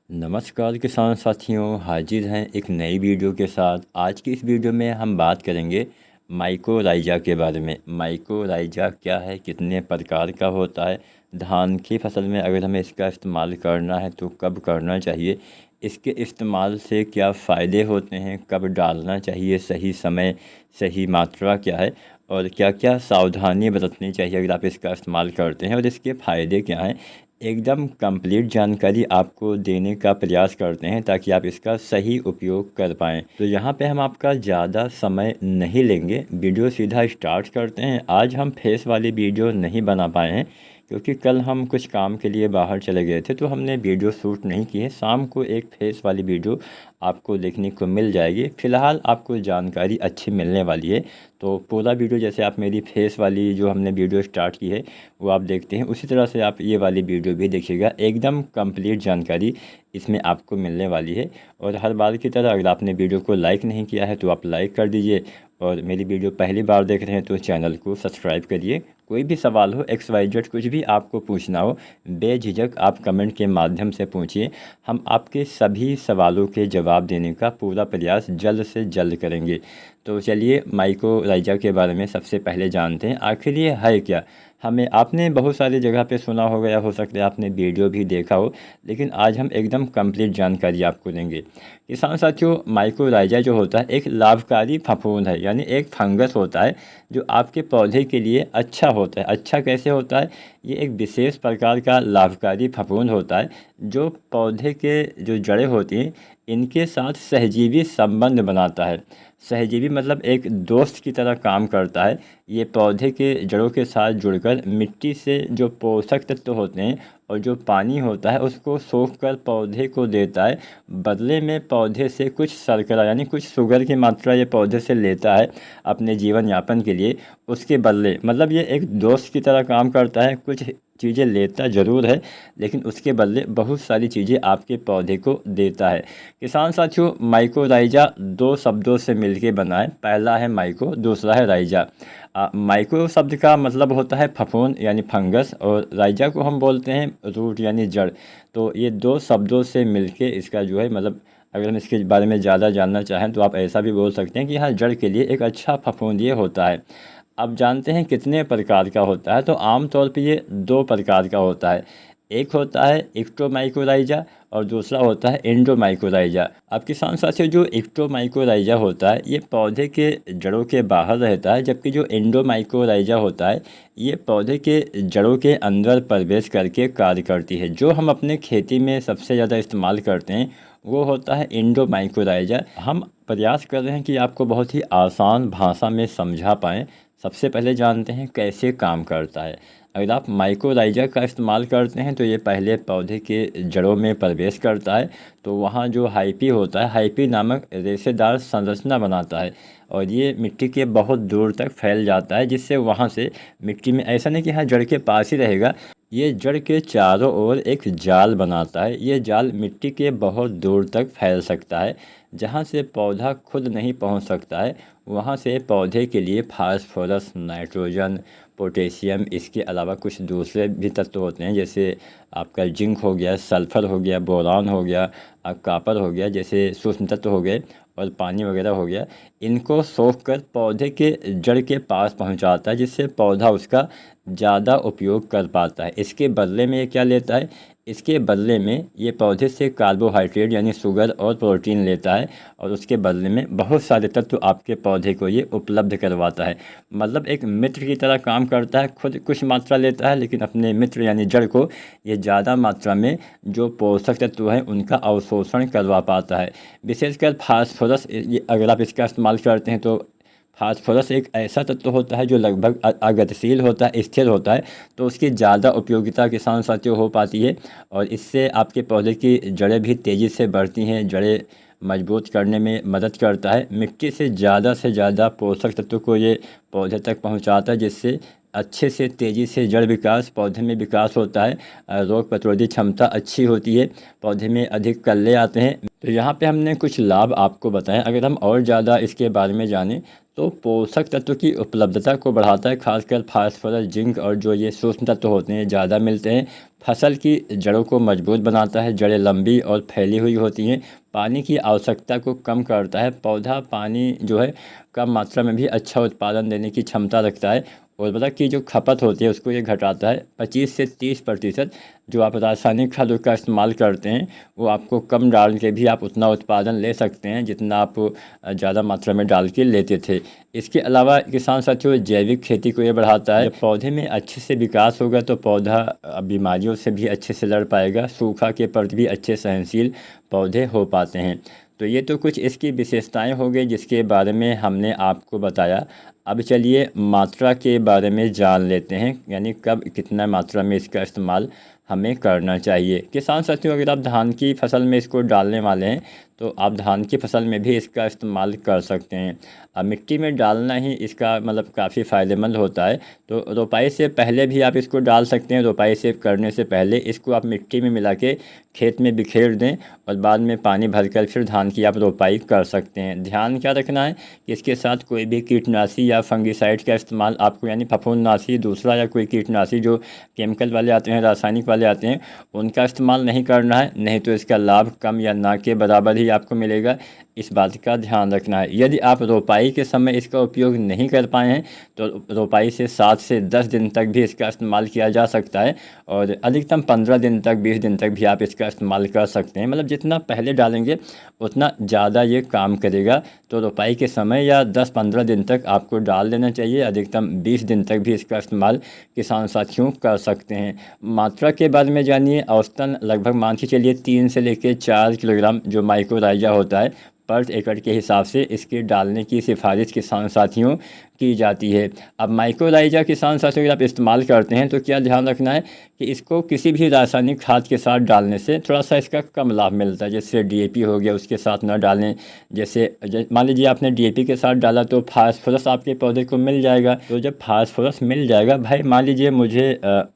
नमस्कार किसान साथियों, हाजिर हैं एक नई वीडियो के साथ। आज की इस वीडियो में हम बात करेंगे माइकोराइजा के बारे में। माइकोराइजा क्या है, कितने प्रकार का होता है, धान की फसल में अगर हमें इसका इस्तेमाल करना है तो कब करना चाहिए, इसके इस्तेमाल से क्या फ़ायदे होते हैं, कब डालना चाहिए, सही समय सही मात्रा क्या है और क्या क्या सावधानी बरतनी चाहिए अगर आप इसका इस्तेमाल करते हैं और इसके फ़ायदे क्या हैं। एकदम कंप्लीट जानकारी आपको देने का प्रयास करते हैं ताकि आप इसका सही उपयोग कर पाएँ। तो यहाँ पे हम आपका ज़्यादा समय नहीं लेंगे, वीडियो सीधा स्टार्ट करते हैं। आज हम फेस वाली वीडियो नहीं बना पाए हैं क्योंकि कल हम कुछ काम के लिए बाहर चले गए थे तो हमने वीडियो शूट नहीं की है। शाम को एक फेस वाली वीडियो आपको देखने को मिल जाएगी। फ़िलहाल आपको जानकारी अच्छी मिलने वाली है, तो पूरा वीडियो जैसे आप मेरी फेस वाली जो हमने वीडियो स्टार्ट की है वो आप देखते हैं, उसी तरह से आप ये वाली वीडियो भी देखिएगा। एकदम कंप्लीट जानकारी इसमें आपको मिलने वाली है। और हर बार की तरह अगर आपने वीडियो को लाइक नहीं किया है तो आप लाइक कर दीजिए, और मेरी वीडियो पहली बार देख रहे हैं तो चैनल को सब्सक्राइब करिए। कोई भी सवाल हो, XYZ कुछ भी आपको पूछना हो, बेझिझक आप कमेंट के माध्यम से पूछिए। हम आपके सभी सवालों के जवाब देने का पूरा प्रयास जल्द से जल्द करेंगे। तो चलिए माइकोराइजा के बारे में सबसे पहले जानते हैं, आखिर ये है क्या। हमें आपने बहुत सारी जगह पे सुना होगा या हो सकता है आपने वीडियो भी देखा हो, लेकिन आज हम एकदम कंप्लीट जानकारी आपको देंगे। किसान साथियों, माइकोराइजा जो होता है एक लाभकारी फफूंद है, यानी एक फंगस होता है जो आपके पौधे के लिए अच्छा होता है। अच्छा कैसे होता है? ये एक विशेष प्रकार का लाभकारी फफूंद होता है जो पौधे के जो जड़ें होती हैं इनके साथ सहजीवी संबंध बनाता है। सहजीवी मतलब एक दोस्त की तरह काम करता है। ये पौधे के जड़ों के साथ जुड़कर मिट्टी से जो पोषक तत्व होते हैं और जो पानी होता है उसको सोख कर पौधे को देता है। बदले में पौधे से कुछ शर्करा यानी कुछ शुगर की मात्रा ये पौधे से लेता है अपने जीवन यापन के लिए। उसके बदले मतलब ये एक दोस्त की तरह काम करता है, कुछ चीज़ें लेता ज़रूर है लेकिन उसके बदले बहुत सारी चीज़ें आपके पौधे को देता है। किसान साथियों, माइकोराइजा दो शब्दों से मिलके बना है। पहला है माइको, दूसरा है राइजा। माइको शब्द का मतलब होता है फफूंद यानी फंगस, और राइजा को हम बोलते हैं रूट यानी जड़। तो ये दो शब्दों से मिलके इसका जो है मतलब अगर हम इसके बारे में ज़्यादा जानना चाहें तो आप ऐसा भी बोल सकते हैं कि हाँ, जड़ के लिए एक अच्छा फफूंद ये होता है। अब जानते हैं कितने प्रकार का होता है। तो आमतौर पे ये दो प्रकार का होता है। एक होता है एक्टोमाइकोराइजा और दूसरा होता है एंडोमाइकोराइजा। अब किसान साथियों, जो एक्टोमाइकोराइजा होता है ये पौधे के जड़ों के बाहर रहता है, जबकि जो एंडोमाइकोराइजा होता है ये पौधे के जड़ों के अंदर प्रवेश करके कार्य करती है। जो हम अपने खेती में सबसे ज़्यादा इस्तेमाल करते हैं वो होता है एंडोमाइकोराइजा। हम प्रयास कर रहे हैं कि आपको बहुत ही आसान भाषा में समझा पाएँ। सबसे पहले जानते हैं कैसे काम करता है। अगर आप माइकोराइजा का इस्तेमाल करते हैं तो ये पहले पौधे के जड़ों में प्रवेश करता है, तो वहाँ जो हाइपी होता है, हाइपी नामक रेशेदार संरचना बनाता है और ये मिट्टी के बहुत दूर तक फैल जाता है, जिससे वहाँ से मिट्टी में ऐसा नहीं कि हाँ जड़ के पास ही रहेगा, ये जड़ के चारों ओर एक जाल बनाता है। ये जाल मिट्टी के बहुत दूर तक फैल सकता है, जहाँ से पौधा खुद नहीं पहुँच सकता है। वहाँ से पौधे के लिए फास्फोरस, नाइट्रोजन, पोटेशियम, इसके अलावा कुछ दूसरे भी तत्व होते हैं, जैसे आपका जिंक हो गया, सल्फ़र हो गया, बोरान हो गया, कापर हो गया, जैसे सूक्ष्म तत्व हो गए, और पानी वगैरह हो गया। इनको सोख कर पौधे के जड़ के पास पहुंचाता है, जिससे पौधा उसका ज़्यादा उपयोग कर पाता है। इसके बदले में ये क्या लेता है? इसके बदले में ये पौधे से कार्बोहाइड्रेट यानी शुगर और प्रोटीन लेता है, और उसके बदले में बहुत सारे तत्व आपके पौधे को ये उपलब्ध करवाता है। मतलब एक मित्र की तरह काम करता है। खुद कुछ मात्रा लेता है लेकिन अपने मित्र यानी जड़ को ये ज़्यादा मात्रा में जो पोषक तत्व हैं उनका अवशोषण करवा पाता है। विशेषकर फास्फोरस, अगर आप इसका इस्तेमाल करते हैं तो फास्फोरस एक ऐसा तत्व होता है जो लगभग अगतिशील होता है, स्थिर होता है, तो उसकी ज़्यादा उपयोगिता किसान साथियों हो पाती है, और इससे आपके पौधे की जड़ें भी तेज़ी से बढ़ती हैं, जड़ें मजबूत करने में मदद करता है। मिट्टी से ज़्यादा पोषक तत्व को ये पौधे तक पहुंचाता है, जिससे अच्छे से तेज़ी से जड़ विकास, पौधे में विकास होता है, रोग प्रतिरोधी क्षमता अच्छी होती है, पौधे में अधिक कल्ले आते हैं। तो यहाँ पे हमने कुछ लाभ आपको बताएं। अगर हम और ज़्यादा इसके बारे में जानें तो पोषक तत्व की उपलब्धता को बढ़ाता है, खासकर फास्फोरस, जिंक और जो ये सूक्ष्म तत्व होते हैं ज़्यादा मिलते हैं। फसल की जड़ों को मजबूत बनाता है, जड़ें लंबी और फैली हुई होती हैं। पानी की आवश्यकता को कम करता है, पौधा पानी जो है कम मात्रा में भी अच्छा उत्पादन देने की क्षमता रखता है। उर्वरक की जो खपत होती है उसको ये घटाता है। 25 से 30% जो आप रासायनिक खादों का इस्तेमाल करते हैं वो आपको कम डाल के भी आप उतना उत्पादन ले सकते हैं जितना आप ज़्यादा मात्रा में डाल के लेते थे। इसके अलावा किसान साथियों जैविक खेती को ये बढ़ाता है। जब पौधे में अच्छे से विकास होगा तो पौधा बीमारियों से भी अच्छे से लड़ पाएगा, सूखा के प्रति भी अच्छे सहनशील पौधे हो पाते हैं। तो ये तो कुछ इसकी विशेषताएं हो गई जिसके बारे में हमने आपको बताया। अब चलिए मात्रा के बारे में जान लेते हैं, यानी कब कितना मात्रा में इसका इस्तेमाल हमें करना चाहिए। किसान साथियों अगर आप धान की फसल में इसको डालने वाले हैं तो आप धान की फसल में भी इसका इस्तेमाल कर सकते हैं। अब मिट्टी में डालना ही इसका मतलब काफ़ी फ़ायदेमंद होता है। तो रोपाई से पहले भी आप इसको डाल सकते हैं। रोपाई से करने से पहले इसको आप मिट्टी में मिला के खेत में बिखेर दें और बाद में पानी भरकर फिर धान की आप रोपाई कर सकते हैं। ध्यान क्या रखना है कि इसके साथ कोई भी कीटनाशी या फंगिसाइड का इस्तेमाल आपको, यानी फफूंदनाशी दूसरा या कोई कीटनाशी जो केमिकल वाले आते हैं, रासायनिक वाले आते हैं, उनका इस्तेमाल नहीं करना है, नहीं तो इसका लाभ कम या ना के बराबर ही आपको मिलेगा। इस बात का ध्यान रखना है। यदि आप रोपाई के समय इसका उपयोग नहीं कर पाए हैं तो रोपाई से 7 से 10 दिन तक भी इसका इस्तेमाल किया जा सकता है और अधिकतम 15 दिन तक 20 दिन तक भी आप इसका इस्तेमाल कर सकते हैं। मतलब जितना पहले डालेंगे उतना ज़्यादा ये काम करेगा। तो रोपाई के समय या 10-15 दिन तक आपको डाल देना चाहिए, अधिकतम 20 दिन तक भी इसका इस्तेमाल किसान साथियों कर सकते हैं। मात्रा के बारे में जानिए। औसतन लगभग मान के चलिए 3 से लेकर 4 किलोग्राम जो माइक्रोराइजा होता है पर एकड़ के हिसाब से इसके डालने की सिफारिश किसान साथियों की जाती है। अब माइक्रोराइजा किसान साथियों अगर आप इस्तेमाल करते हैं तो क्या ध्यान रखना है कि इसको किसी भी रासायनिक खाद के साथ डालने से थोड़ा सा इसका कम लाभ मिलता है। जैसे डीएपी हो गया उसके साथ ना डालें। जैसे मान लीजिए आपने डीएपी के साथ डाला तो फास्फोरस आपके पौधे को मिल जाएगा। तो जब फास्फोरस मिल जाएगा, भाई मान लीजिए मुझे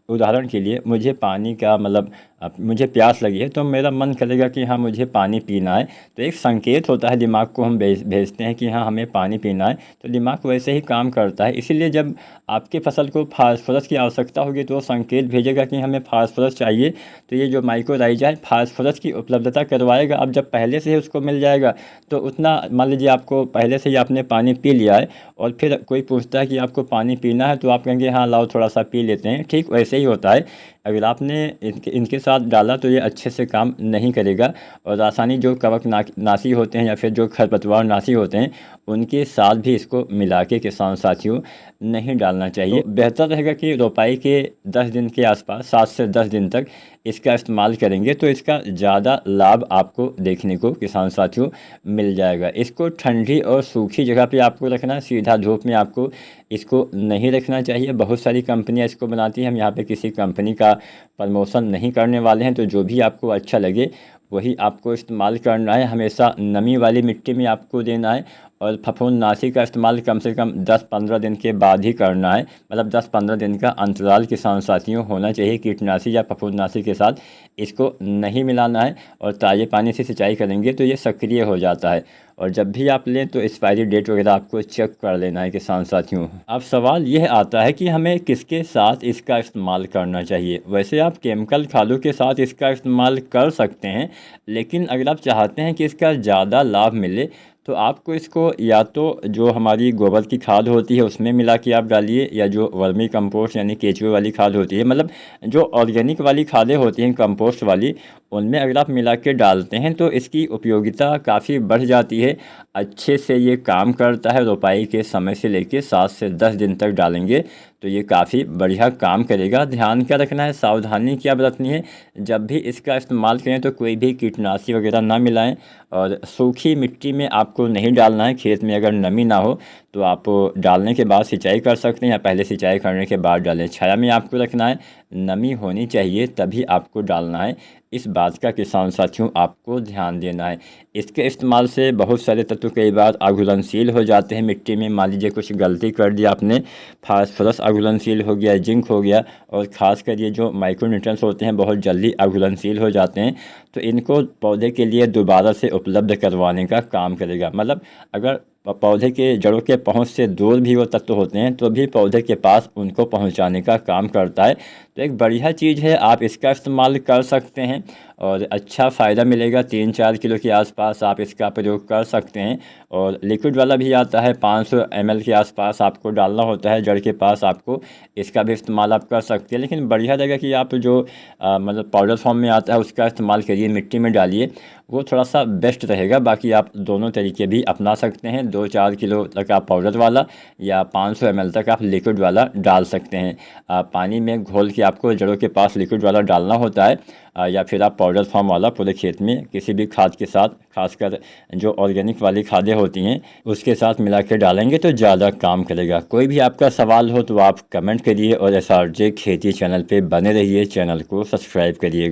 उदाहरण के लिए मुझे पानी का मतलब मुझे प्यास लगी है तो मेरा मन करेगा कि हाँ मुझे पानी पीना है। तो एक संकेत होता है, दिमाग को हम भेजते हैं कि हाँ हमें पानी पीना है, तो दिमाग वैसे ही काम करता है। इसीलिए जब आपके फसल को फास्फोरस की आवश्यकता होगी तो वो संकेत भेजेगा कि हमें फास्फोरस चाहिए। तो ये जो माइक्रोराइजा है फास्फोरस की उपलब्धता करवाएगा। अब जब पहले से ही उसको मिल जाएगा तो उतना, मान लीजिए आपको पहले से ही आपने पानी पी लिया है और फिर कोई पूछता है कि आपको पानी पीना है तो आप कहेंगे हाँ लाओ थोड़ा सा पी लेते हैं। ठीक वैसे ही होता है। अगर आपने इनके साथ डाला तो ये अच्छे से काम नहीं करेगा और रासायनिक जो कवक नाशी होते हैं या फिर जो खरपतवार नाशी होते हैं उनके साथ भी इसको मिला के किसान साथियों नहीं डालना चाहिए। तो बेहतर रहेगा कि रोपाई के 10 दिन के आसपास 7 से 10 दिन तक इसका इस्तेमाल करेंगे तो इसका ज़्यादा लाभ आपको देखने को किसान साथियों मिल जाएगा। इसको ठंडी और सूखी जगह पे आपको रखना है, सीधा धूप में आपको इसको नहीं रखना चाहिए। बहुत सारी कंपनियां इसको बनाती हैं, हम यहाँ पे किसी कंपनी का प्रमोशन नहीं करने वाले हैं। तो जो भी आपको अच्छा लगे वही आपको इस्तेमाल करना है। हमेशा नमी वाली मिट्टी में आपको देना है और फफूंदनाशी का इस्तेमाल कम से कम 10-15 दिन के बाद ही करना है। मतलब 10-15 दिन का अंतराल किसान साथियों होना चाहिए। कीटनाशी या फफूंदनाशी के साथ इसको नहीं मिलाना है और ताज़े पानी से सिंचाई करेंगे तो ये सक्रिय हो जाता है। और जब भी आप लें तो एक्सपायरी डेट वगैरह आपको चेक कर लेना है किसान साथियों। अब सवाल यह आता है कि हमें किसके साथ इसका इस्तेमाल करना चाहिए। वैसे आप केमिकल खादों के साथ इसका इस्तेमाल कर सकते हैं, लेकिन अगर आप चाहते हैं कि इसका ज़्यादा लाभ मिले तो आपको इसको या तो जो हमारी गोबर की खाद होती है उसमें मिला के आप डालिए, या जो वर्मी कंपोस्ट यानी केचुए वाली खाद होती है, मतलब जो ऑर्गेनिक वाली खादें होती हैं कंपोस्ट वाली, उनमें अगर आप मिला के डालते हैं तो इसकी उपयोगिता काफ़ी बढ़ जाती है। अच्छे से ये काम करता है। रोपाई के समय से लेके 7 से 10 दिन तक डालेंगे तो ये काफ़ी बढ़िया काम करेगा। ध्यान क्या रखना है, सावधानी क्या बरतनी है, जब भी इसका इस्तेमाल करें तो कोई भी कीटनाशी वगैरह ना मिलाएं और सूखी मिट्टी में आपको नहीं डालना है। खेत में अगर नमी ना हो तो आप डालने के बाद सिंचाई कर सकते हैं या पहले सिंचाई करने के बाद डालें। छाया में आपको रखना है, नमी होनी चाहिए तभी आपको डालना है। इस बात का किसान साथियों आपको ध्यान देना है। इसके इस्तेमाल से बहुत सारे तत्व कई बार अघुलनशील हो जाते हैं मिट्टी में। मान लीजिए कुछ गलती कर दी आपने, फास्फोरस अघुलनशील हो गया, जिंक हो गया, और ख़ासकर ये जो माइक्रोन्यूट्रिएंट्स होते हैं बहुत जल्दी अघुलनशील हो जाते हैं। तो इनको पौधे के लिए दोबारा से उपलब्ध करवाने का काम करेगा। मतलब अगर पौधे के जड़ों के पहुंच से दूर भी वो तत्व होते हैं तो भी पौधे के पास उनको पहुंचाने का काम करता है। तो एक बढ़िया चीज़ है, आप इसका इस्तेमाल कर सकते हैं और अच्छा फ़ायदा मिलेगा। 3-4 किलो के आसपास आप इसका प्रयोग कर सकते हैं। और लिक्विड वाला भी आता है, 500 ml के आसपास आपको डालना होता है जड़ के पास। आपको इसका भी इस्तेमाल आप कर सकते हैं, लेकिन बढ़िया रहेगा कि आप जो मतलब पाउडर फॉर्म में आता है उसका इस्तेमाल करिए, मिट्टी में डालिए, वो थोड़ा सा बेस्ट रहेगा। बाकी आप दोनों तरीके भी अपना सकते हैं। 2-4 किलो तक आप पाउडर वाला या 500 ml तक आप लिक्विड वाला डाल सकते हैं। पानी में घोल के आपको जड़ों के पास लिक्विड वाला डालना होता है, या फिर आप पाउडर फॉर्म वाला पूरे खेत में किसी भी खाद के साथ, खासकर जो ऑर्गेनिक वाली खादें होती हैं उसके साथ मिला के डालेंगे तो ज़्यादा काम करेगा। कोई भी आपका सवाल हो तो आप कमेंट करिए और SRJ खेती चैनल पे बने रहिए, चैनल को सब्सक्राइब करिएगा।